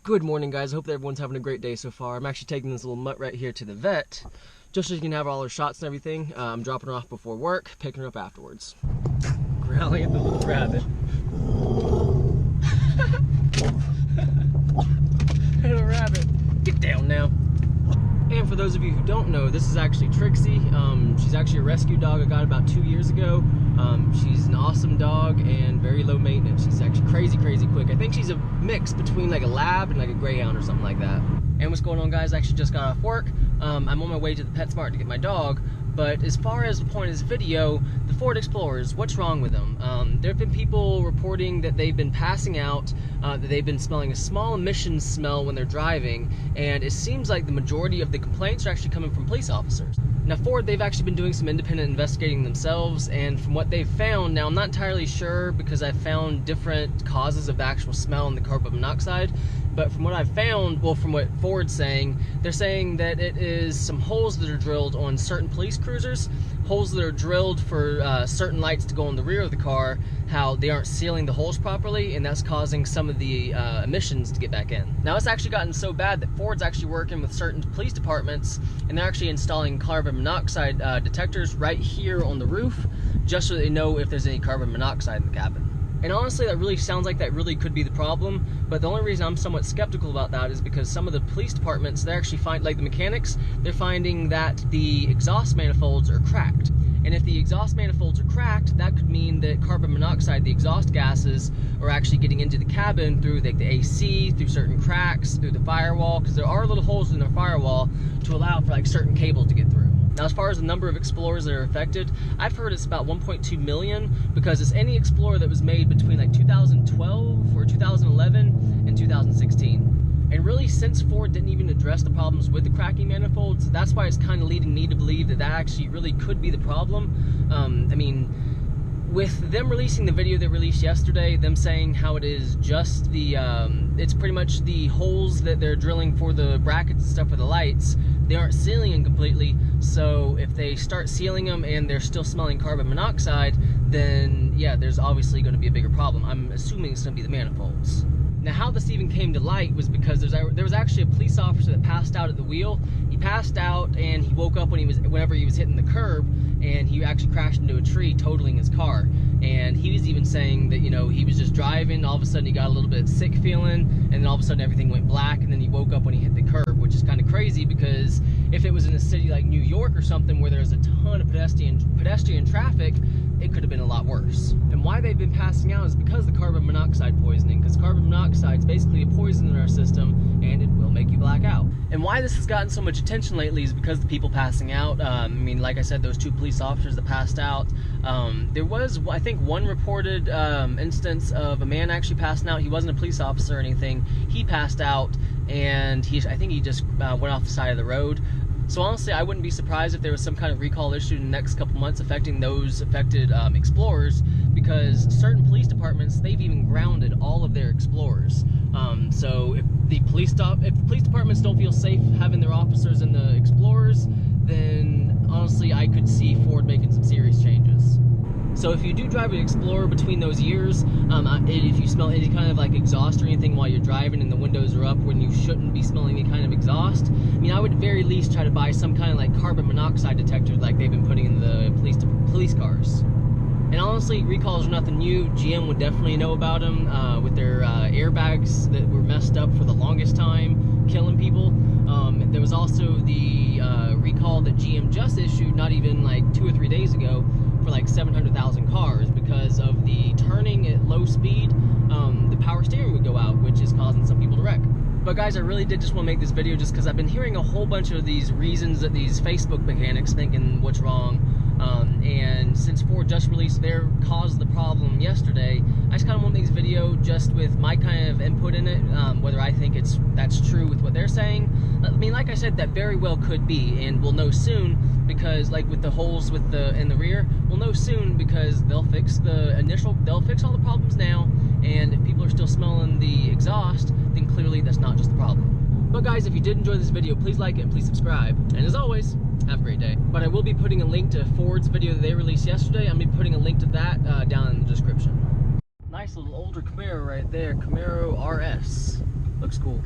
Good morning, guys. I hope that everyone's having a great day so far. I'm actually taking this little mutt right here to the vet, just so you can have all her shots and everything. I'm dropping her off before work, picking her up afterwards. Growling at the little rabbit. Little rabbit, get down now. And for those of you who don't know, this is actually Trixie. She's actually a rescue dog I got about 2 years ago. She's an awesome dog and very low maintenance. She's actually crazy quick. I think she's a mix between like a lab and like a greyhound or something like that. And what's going on, guys? I actually just got off work. I'm on my way to the PetSmart to get my dog. But as far as the point of this video, the Ford Explorers, what's wrong with them? There have been people reporting that they've been passing out, that they've been smelling a small emissions smell when they're driving, and it seems like the majority of the complaints are actually coming from police officers. Now Ford, they've actually been doing some independent investigating themselves, and from what they've found, now I'm not entirely sure because I've found different causes of the actual smell in the carbon monoxide, but from what I've found, well, from what Ford's saying, they're saying that it is some holes that are drilled on certain police cruisers, holes that are drilled for certain lights to go in the rear of the car, how they aren't sealing the holes properly, and that's causing some of the emissions to get back in. Now it's actually gotten so bad that Ford's actually working with certain police departments, and they're actually installing carbon monoxide detectors right here on the roof, just so they know if there's any carbon monoxide in the cabin. And honestly, that really sounds like that really could be the problem, but the only reason I'm somewhat skeptical about that is because some of the police departments, they actually find, like the mechanics, they're finding that the exhaust manifolds are cracked. And if the exhaust manifolds are cracked, that could mean that carbon monoxide, the exhaust gases, are actually getting into the cabin through like the AC, through certain cracks, through the firewall, because there are little holes in the firewall to allow for like certain cables to get through. Now, as far as the number of Explorers that are affected, I've heard it's about 1.2 million because it's any Explorer that was made between like 2012 or 2011 and 2016. And really, since Ford didn't even address the problems with the cracking manifolds, that's why it's kind of leading me to believe that that actually really could be the problem. I mean, with them releasing the video they released yesterday, them saying how it is just the, it's pretty much the holes that they're drilling for the brackets and stuff for the lights, they aren't sealing them completely, so if they start sealing them and they're still smelling carbon monoxide, then yeah, there's obviously going to be a bigger problem. I'm assuming it's going to be the manifolds. Now, how this even came to light was because there was actually a police officer that passed out at the wheel. He passed out and he woke up whenever he was hitting the curb, and he actually crashed into a tree, totaling his car. And he was even saying that, you know, he was just driving, all of a sudden he got a little bit sick feeling, and then all of a sudden everything went black, and then he woke up when he hit the curb, which is kind of crazy because if it was in a city like New York or something where there's a ton of pedestrian traffic, it could have been a lot worse. And why they've been passing out is because of the carbon monoxide poisoning, because carbon monoxide is basically a poison in our system and it will make you black out. And why this has gotten so much attention lately is because of the people passing out. I mean, like I said, those two police officers that passed out. There was, I think, one reported instance of a man actually passing out. He wasn't a police officer or anything. He passed out, and I think he just went off the side of the road. So honestly, I wouldn't be surprised if there was some kind of recall issue in the next couple months affecting those affected Explorers, because certain police departments, they've even grounded all of their Explorers. So if the police departments don't feel safe having their officers in the Explorers, then honestly, I could see Ford making some serious changes. So if you do drive an Explorer between those years, if you smell any kind of like exhaust or anything while you're driving and the windows are up when you shouldn't be smelling any kind of exhaust, I mean, I would at very least try to buy some kind of like carbon monoxide detector like they've been putting in the police cars. And honestly, recalls are nothing new. GM would definitely know about them with their airbags that were messed up for the longest time, killing people. There was also the recall that GM just issued not even like 2 or 3 days ago for like 700,000 cars because of the turning at low speed, the power steering would go out, which is causing some people to wreck. But guys, I really did just want to make this video just because I've been hearing a whole bunch of these reasons that these Facebook mechanics thinking what's wrong. And since Ford just released their cause of the problem yesterday, I just kind of want to make this video just with my kind of input in it, whether I think that's true with what they're saying. I mean, like I said, that very well could be, and we'll know soon because, like with the holes in the rear, we'll know soon because they'll fix all the problems now, and if people are still smelling the exhaust, then clearly that's not just the problem. But guys, if you did enjoy this video, please like it and please subscribe. And as always, have a great day. But I will be putting a link to Ford's video that they released yesterday. I'm going to be putting a link to that down in the description. Nice little older Camaro right there, Camaro RS. Looks cool.